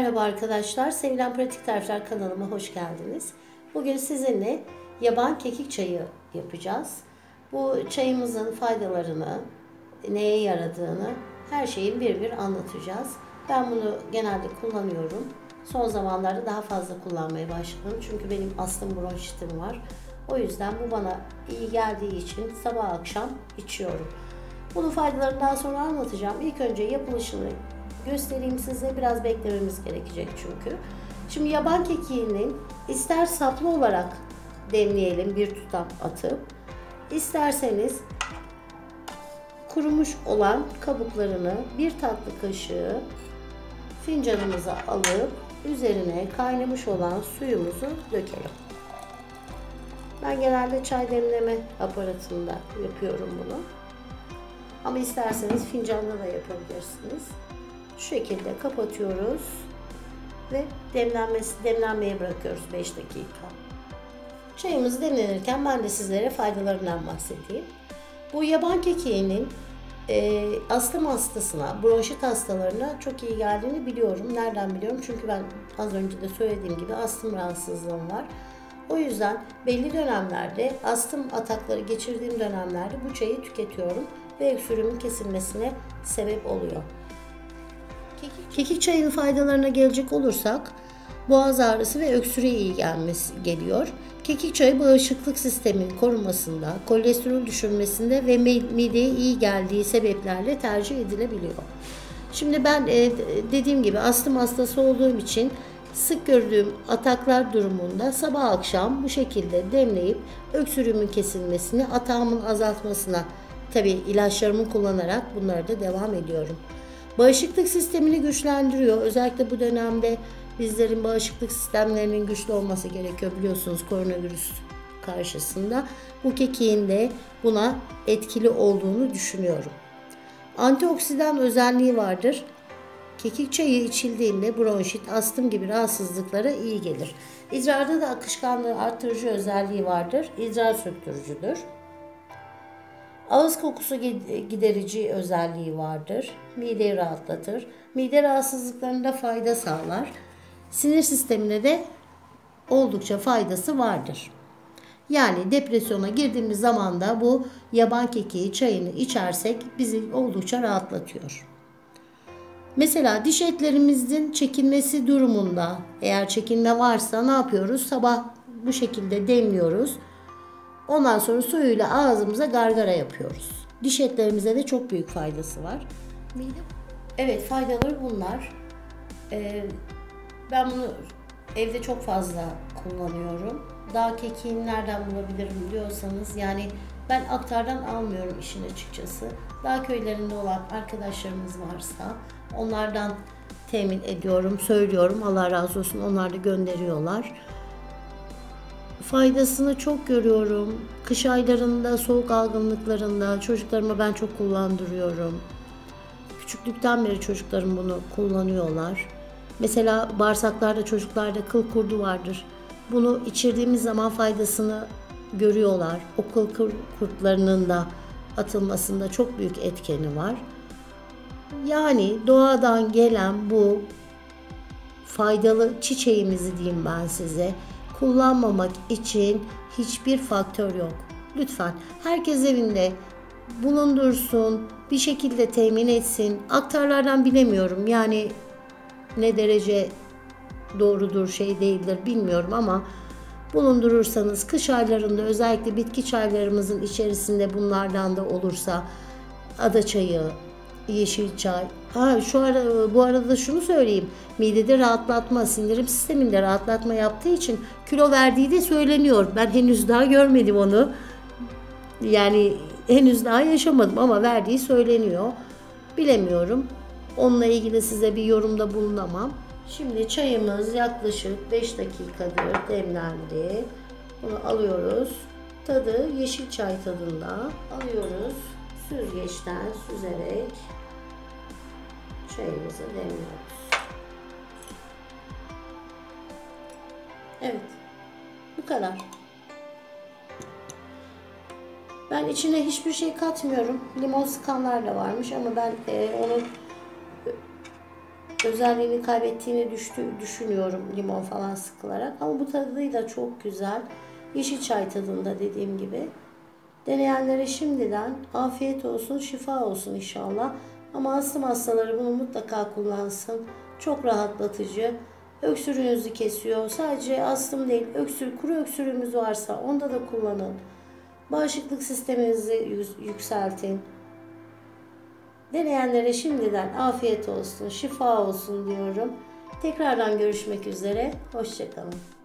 Merhaba arkadaşlar, Sevilen Pratik Tarifler kanalıma hoş geldiniz. Bugün sizinle yaban kekik çayı yapacağız. Bu çayımızın faydalarını, neye yaradığını, her şeyin bir bir anlatacağız. Ben bunu genelde kullanıyorum. Son zamanlarda daha fazla kullanmaya başladım. Çünkü benim astım bronşitim var. O yüzden bu bana iyi geldiği için sabah akşam içiyorum. Bunun faydalarını daha sonra anlatacağım. İlk önce yapılışını göstereyim size. Biraz beklememiz gerekecek çünkü. Şimdi yaban kekiğinin ister saplı olarak demleyelim bir tutam atıp, isterseniz kurumuş olan kabuklarını bir tatlı kaşığı fincanımıza alıp üzerine kaynamış olan suyumuzu dökelim. Ben genelde çay demleme aparatında yapıyorum bunu. Ama isterseniz fincanda da yapabilirsiniz. Şu şekilde kapatıyoruz ve demlenmeye bırakıyoruz 5 dakika. Çayımız demlenirken ben de sizlere faydalarından bahsedeyim. Bu yaban kekiğinin astım hastasına, bronşit hastalarına çok iyi geldiğini biliyorum. Nereden biliyorum? Çünkü ben az önce de söylediğim gibi astım rahatsızlığım var. O yüzden belli dönemlerde, astım atakları geçirdiğim dönemlerde bu çayı tüketiyorum ve öksürüğümün kesilmesine sebep oluyor. Kekik çayının faydalarına gelecek olursak, boğaz ağrısı ve öksürüğe iyi geliyor. Kekik çayı bağışıklık sisteminin korunmasında, kolesterol düşürmesinde ve mideye iyi geldiği sebeplerle tercih edilebiliyor. Şimdi ben dediğim gibi astım hastası olduğum için sık gördüğüm ataklar durumunda sabah akşam bu şekilde demleyip öksürüğümün kesilmesini, atağımın azaltmasına tabii ilaçlarımı kullanarak bunlara da devam ediyorum. Bağışıklık sistemini güçlendiriyor. Özellikle bu dönemde bizlerin bağışıklık sistemlerinin güçlü olması gerekiyor biliyorsunuz koronavirüs karşısında. Bu kekiğin de buna etkili olduğunu düşünüyorum. Antioksidan özelliği vardır. Kekik çayı içildiğinde bronşit, astım gibi rahatsızlıklara iyi gelir. İdrarda da akışkanlığı artırıcı özelliği vardır. İdrar söktürücüdür. Ağız kokusu giderici özelliği vardır. Mideyi rahatlatır. Mide rahatsızlıklarında fayda sağlar. Sinir sistemine de oldukça faydası vardır. Yani depresyona girdiğimiz zaman da bu yaban kekiği çayını içersek bizi oldukça rahatlatıyor. Mesela diş etlerimizin çekilmesi durumunda eğer çekilme varsa ne yapıyoruz? Sabah bu şekilde demliyoruz. Ondan sonra suyuyla ağzımıza gargara yapıyoruz. Diş etlerimize de çok büyük faydası var. Evet, faydaları bunlar. Ben bunu evde çok fazla kullanıyorum. Dağ kekiğini nereden bulabilirim diyorsanız, yani ben aktardan almıyorum işin açıkçası. Dağ köylerinde olan arkadaşlarımız varsa onlardan temin ediyorum, söylüyorum. Allah razı olsun, onlar da gönderiyorlar. Faydasını çok görüyorum. Kış aylarında, soğuk algınlıklarında çocuklarıma ben çok kullandırıyorum. Küçüklükten beri çocuklarım bunu kullanıyorlar. Mesela bağırsaklarda çocuklarda kıl kurdu vardır. Bunu içirdiğimiz zaman faydasını görüyorlar. O kıl kurtlarının da atılmasında çok büyük etkeni var. Yani doğadan gelen bu faydalı çiçeğimizi diyeyim ben size, kullanmamak için hiçbir faktör yok. Lütfen herkes evinde bulundursun, bir şekilde temin etsin. Aktarlardan bilemiyorum, yani ne derece doğrudur değildir bilmiyorum ama bulundurursanız kış aylarında özellikle bitki çaylarımızın içerisinde bunlardan da olursa ada çayı, yeşil çay. Bu arada şunu söyleyeyim. Midede rahatlatma, sindirim sisteminde rahatlatma yaptığı için kilo verdiği de söyleniyor. Ben henüz daha görmedim onu. Yani henüz daha yaşamadım ama verdiği söyleniyor. Bilemiyorum. Onunla ilgili size bir yorumda bulunamam. Şimdi çayımız yaklaşık 5 dakikadır demlendi. Bunu alıyoruz. Tadı yeşil çay tadında. Alıyoruz. Süzgeçten süzerek çayımızı demliyoruz. Evet. Bu kadar. Ben içine hiçbir şey katmıyorum. Limon sıkanlar da varmış ama ben onu özelliğini kaybettiğini düşünüyorum limon falan sıkılarak. Ama bu tadı da çok güzel. Yeşil çay tadında dediğim gibi. Deneyenlere şimdiden afiyet olsun, şifa olsun inşallah. Ama astım hastaları bunu mutlaka kullansın. Çok rahatlatıcı. Öksürüğünüzü kesiyor. Sadece astım değil, kuru öksürüğünüz varsa onda da kullanın. Bağışıklık sisteminizi yükseltin. Deneyenlere şimdiden afiyet olsun, şifa olsun diyorum. Tekrardan görüşmek üzere. Hoşça kalın.